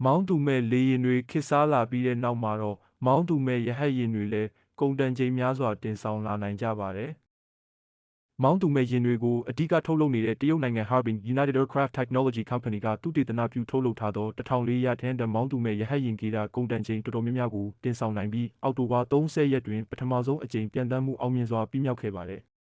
မောင်းသူမဲ့လေယာဉ်တွေခေတ်စားလာပြီးတဲ့နောက်မှာတော့မောင်းသူမဲ့ရဟတ်ယာဉ်တွေလည်းကုန်တန်ချိန်များစွာတင်ဆောင်လာနိုင်ကြပါတယ်။မောင်းသူမဲ့ယာဉ်တွေကိုအဓိကထုတ်လုပ်နေတဲ့တရုတ်နိုင်ငံ Harbin United Aircraft Technology Company ကသုတေသနပြုထုတ်လုပ်ထားသော1400 ထန်းတန်မောင်းသူမဲ့ရဟတ်ယာဉ်ကေတာကုန်တန်ချိန်တော်တော်များများကိုတင်ဆောင်နိုင်ပြီးအောက်တိုဘာ30ရက်တွင်ပထမဆုံးအကြိမ်ပျံသန်းမှုအောင်မြင်စွာပြီးမြောက်ခဲ့ပါတယ်။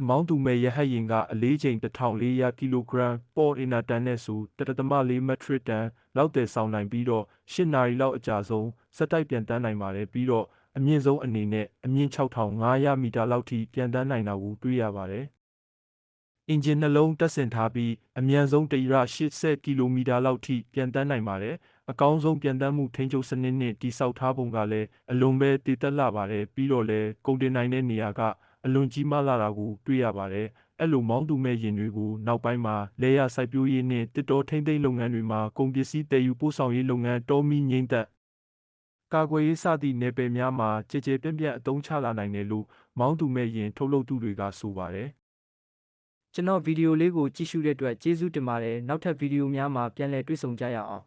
မောင်းသူမဲ့ရဟတ်ယာဉ်ကအလေးချိန်1400ကီလိုဂရမ်ပေါ်အင်နာတန်နဲ့ဆို1.4မက်ထရစ်တန်လောက်တည်ဆောင်နိုင်ပြီးတော့8နာရီလောက်အကြာဆုံးစက်တိုက်ပျံသန်းနိုင်ပါတယ်ပြီးတော့အမြင့်ဆုံးအနေနဲ့အမြင့်6500မီတာလောက်ထိပျံသန်းနိုင်တာကိုတွေ့ရပါတယ်။အင်ဂျင်နှလုံးတပ်ဆင်ထားပြီးအမြန်ဆုံး180ကီလိုမီတာလောက်ထိပျံသန်းနိုင်ပါတယ်။အကောင်းဆုံးပျံသန်းမှုထိန်းချုပ်စနစ်နဲ့တိစောက်ထားပုံကလည်းအလွန်ပဲတည်သက်လာပါတယ်ပြီးတော့လည်းကုန်တင်နိုင်တဲ့နေရာကအလွန်ကြီးမားလာတာကိုတွေ့ရပါတယ်။အဲ့လိုမောင်းသူမဲ့ယာဉ်တွေကိုနောက်ပိုင်းမှာလေယာစိုက်ပျိုးရေးနဲ့တစ်တော်ထိန်းသိမ်းလုပ်ငန်းတွေမှာကုန်ပစ္စည်းတည်ယူပို့ဆောင်ရေးလုပ်ငန်းတောမီငိမ့်သက်ကာကွယ်ရေးစသည့်နယ်ပယ်များမှာကြည်ကြဲပြန့်ပြန့်အသုံးချလာနိုင်တယ်လို့မောင်းသူမဲ့ယာဉ်ထုတ်လုပ်သူတွေကဆိုပါတယ်ကျွန်တော်ဗီဒီယိုလေးကိုကြည့်ရှုတဲ့အတွက်ကျေးဇူးတင်ပါတယ်နောက်ထပ်ဗီဒီယိုများမှာပြန်လည်တွေ့ဆုံကြရအောင်